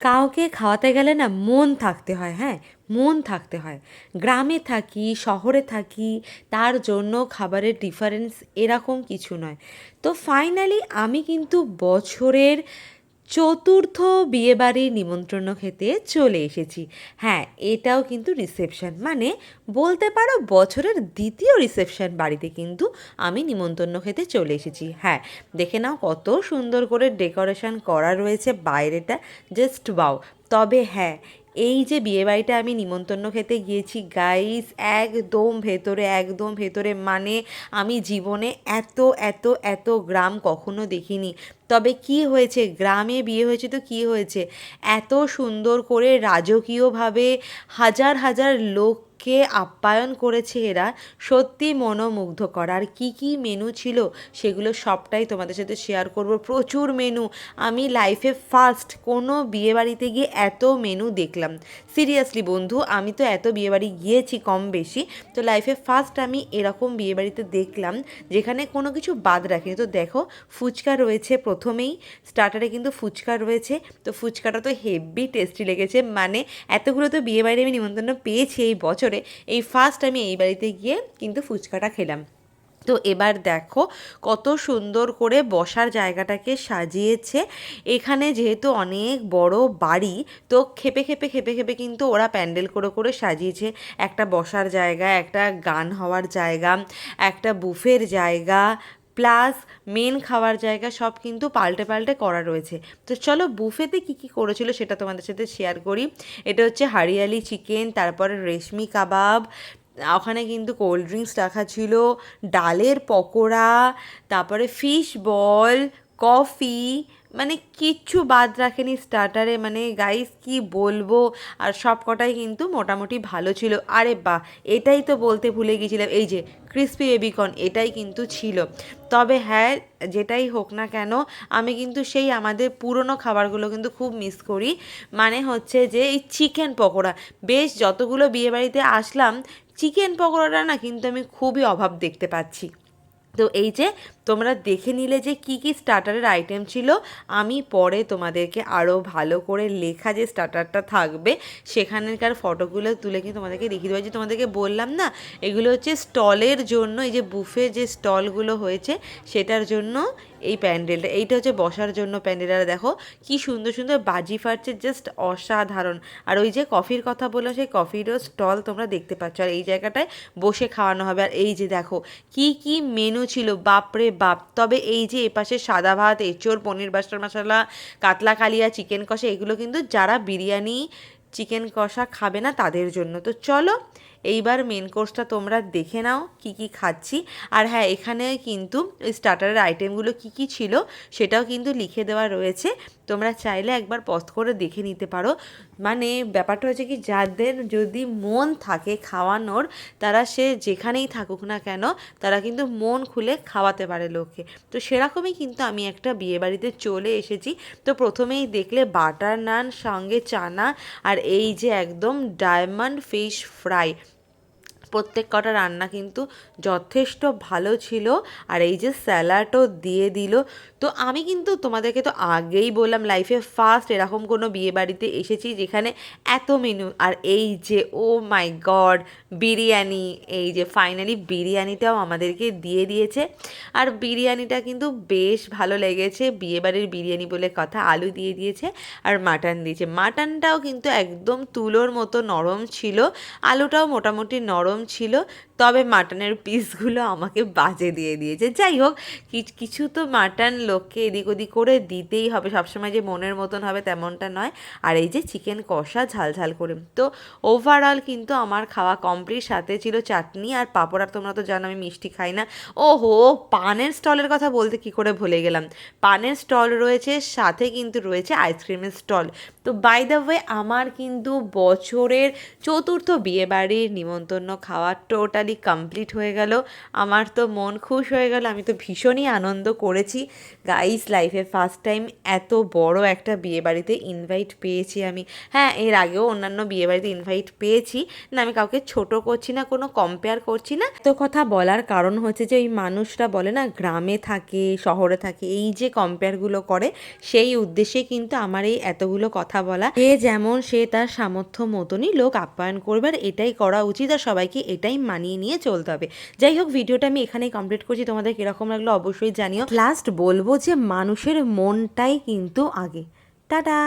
কাউকে খাওয়াতে গেলে না মন থাকতে হয়, হ্যাঁ, মন থাকতে হয়। গ্রামে থাকি, শহরে থাকি, তার জন্য খাবারের ডিফারেন্স এরকম কিছু নয়। তো ফাইনালি আমি কিন্তু বছরের চতুর্থ বিয়েবাড়ির নিমন্ত্রণ খেতে চলে এসেছি। হ্যাঁ, এটাও কিন্তু রিসেপশন, মানে বলতে পারো বছরের দ্বিতীয় রিসেপশন বাড়িতে কিন্তু আমি নিমন্ত্রণ খেতে চলে এসেছি। হ্যাঁ, দেখে নাও কত সুন্দর করে ডেকোরেশন করা রয়েছে বাইরেটা, জাস্ট ওয়াও। তবে হ্যাঁ, এই যে বিয়েবাড়িটা আমি নিমন্ত্রণ খেতে গিয়েছি গাইস, একদম ভেতরে, একদম ভেতরে, মানে আমি জীবনে এত এত এত গ্রাম কখনো দেখিনি। তবে কি হয়েছে, গ্রামে বিয়ে হয়েছে তো কি হয়েছে, এত সুন্দর করে রাজকীয়ভাবে হাজার হাজার লোককে আপ্যায়ন করেছে এরা, সত্যি মনোমুগ্ধকর। আর কি কি মেনু ছিল সেগুলো সবটাই তোমাদের সাথে শেয়ার করব। প্রচুর মেনু, আমি লাইফে ফার্স্ট কোনো বিয়েবাড়িতে গিয়ে এত মেনু দেখলাম। সিরিয়াসলি বন্ধু, আমি তো এত বিয়েবাড়ি গিয়েছি কম বেশি, তো লাইফে ফার্স্ট আমি এরকম বিয়েবাড়িতে দেখলাম যেখানে কোনো কিছু বাদ রাখেনি। তো দেখো, ফুচকা রয়েছে প্রথমেই, স্টার্টারে কিন্তু ফুচকা রয়েছে। তো ফুচকাটা তো হেভি টেস্টি লেগেছে, মানে এতগুলো তো বিয়েবাড়ি আমি নিমন্ত্রণ পেয়েছি এই বছরে, এই ফার্স্ট আমি এই বাড়িতে গিয়ে কিন্তু ফুচকাটা খেলাম। তো এবার দেখো কত সুন্দর করে বসার জায়গাটাকে সাজিয়েছে। এখানে যেহেতু অনেক বড় বাড়ি, তো খেপে খেপে খেপে খেপে কিন্তু ওরা প্যান্ডেল করে করে সাজিয়েছে। একটা বসার জায়গা, একটা গান হওয়ার জায়গা, একটা বুফের জায়গা, প্লাস মেন খাওয়ার জায়গা, সব কিন্তু পাল্টে পাল্টে করা রয়েছে। তো চলো বুফেতে কী কী করেছিল সেটা তোমাদের সাথে শেয়ার করি। এটা হচ্ছে হারিয়ালি চিকেন, তারপরে রেশমি কাবাব, ওখানে কিন্তু কোল্ড ড্রিঙ্কস রাখা ছিল, ডালের পকোড়া, তারপরে ফিশ বল, কফি, মানে কিচ্ছু বাদ রাখেনি স্টার্টারে, মানে গাইস কি বলবো। আর সব কটাই কিন্তু মোটামুটি ভালো ছিল। আরে বাহ, এটাই তো বলতে ভুলে গিয়েছিলাম, এই যে ক্রিসপি বেবিকর্ন, এটাই কিন্তু ছিল। তবে হ্যাঁ, যেটাই হোক না কেন, আমি কিন্তু সেই আমাদের পুরনো খাবারগুলো কিন্তু খুব মিস করি। মানে হচ্ছে যে এই চিকেন পকোড়া, বেশ যতগুলো বিয়েবাড়িতে আসলাম, চিকেন পকোড়াটা না কিন্তু আমি খুবই অভাব দেখতে পাচ্ছি। তো এই যে তোমরা দেখে নিলে যে কি কি স্টার্টারের আইটেম ছিল, আমি পরে তোমাদেরকে আরও ভালো করে লেখা যে স্টার্টারটা থাকবে সেখানকার ফটোগুলো তুলে কিন্তু তোমাদেরকে দেখিয়ে দেবো। যে তোমাদেরকে বললাম না, এগুলো হচ্ছে স্টলের জন্য, এই যে বুফে যে স্টলগুলো হয়েছে সেটার জন্য এই প্যান্ডেলটা, এইটা হচ্ছে বসার জন্য প্যান্ডেলটা। দেখো কি সুন্দর সুন্দর বাজি ফাটছে, জাস্ট অসাধারণ। আর ওই যে কফির কথা বললো, সেই কফিরও স্টল তোমরা দেখতে পাচ্ছ, আর এই জায়গাটায় বসে খাওয়ানো হবে। আর এই যে দেখো কি কি মেনু ছিল, বাপরে বাপ। তবে এই যে এপাশে সাদা ভাত, এঁচোড়, পনির বাটার মশলা, কাতলা কালিয়া, চিকেন কষা, এগুলো কিন্তু যারা বিরিয়ানি চিকেন কষা খাবে না তাদের জন্য। তো চলো এইবার মেন কোর্সটা তোমরা দেখে নাও কি কি খাচ্ছি। আর হ্যাঁ, এখানে কিন্তু ওই স্টার্টারের আইটেমগুলো কি কি ছিল সেটাও কিন্তু লিখে দেওয়া রয়েছে, তোমরা চাইলে একবার পজ করে দেখে নিতে পারো। মানে ব্যাপারটা হচ্ছে কি, যাদের যদি মন থাকে খাওয়ানোর, তারা সে যেখানেই থাকুক না কেন, তারা কিন্তু মন খুলে খাওয়াতে পারে লোককে। তো সেরকমই কিন্তু আমি একটা বিয়েবাড়িতে চলে এসেছি। তো প্রথমেই দেখলে বাটার নান সঙ্গে চানা, আর এই যে একদম ডায়মন্ড ফিশ ফ্রাই, প্রত্যেক কটা রান্না কিন্তু যথেষ্ট ভালো ছিল। আর এই যে স্যালাডও দিয়ে দিল। তো আমি কিন্তু তোমাদেরকে তো আগেই বললাম, লাইফে ফার্স্ট এরকম কোনো বিয়েবাড়িতে এসেছি যেখানে এত মেনু। আর এই যে ও মাই গড, বিরিয়ানি, এই যে ফাইনালি বিরিয়ানিটাও আমাদেরকে দিয়ে দিয়েছে। আর বিরিয়ানিটা কিন্তু বেশ ভালো লেগেছে, বিয়েবাড়ির বিরিয়ানি বলে কথা। আলু দিয়ে দিয়েছে আর মাটন দিয়েছে, মাটনটাও কিন্তু একদম তুলোর মতো নরম ছিল, আলুটাও মোটামুটি নরম ছিল। তবে মাটনের পিসগুলো আমাকে বাজে দিয়ে দিয়েছে। যাই হোক, কিছু তো মাটন লোককে এদিক ওদিক করে দিতেই হবে, সবসময় যে মনের মতন হবে তেমনটা নয়। আর এই যে চিকেন কষা ঝাল ঝাল করে। তো ওভারঅল কিন্তু আমার খাওয়া কমপ্লিট, সাথে ছিল চাটনি আর পাঁপড়। আর তোমরা তো জানো আমি মিষ্টি খাই না। ওহো, পানের স্টলের কথা বলতে কি করে ভুলে গেলাম, পানের স্টল রয়েছে, সাথে কিন্তু রয়েছে আইসক্রিমের স্টল। তো বাই দ্য ওয়ে, আমার কিন্তু বছরের চতুর্থ বিয়েবাড়ির নিমন্ত্রণ খাওয়া খাওয়া টোটালি কমপ্লিট হয়ে গেল। আমার তো মন খুশ হয়ে গেল, আমি তো ভীষণই আনন্দ করেছি। গাইস, লাইফে ফার্স্ট টাইম এত বড় একটা বিয়েবাড়িতে ইনভাইট পেয়েছি আমি। হ্যাঁ, এর আগেও অন্যান্য বিয়েবাড়িতে ইনভাইট পেয়েছি, না আমি কাউকে ছোট করছি না, কোনো কম্পেয়ার করছি না। এত কথা বলার কারণ হচ্ছে যে ওই মানুষরা বলে না গ্রামে থাকে শহরে থাকে, এই যে কম্পেয়ারগুলো করে, সেই উদ্দেশ্যে কিন্তু আমার এই এতগুলো কথা বলা। যে যেমন সে তার সামর্থ্য মতনই লোক আপ্যায়ন করবে, আর এটাই করা উচিত, আর সবাইকে এটাই মানিয়ে নিয়ে চলতে হবে। যাই হোক, ভিডিওটা আমি এখানেই কমপ্লিট করছি। তোমাদের কিরকম লাগলো অবশ্যই জানিও। লাস্ট বলবো যে মানুষের মনটাই কিন্তু আগে। টাটা।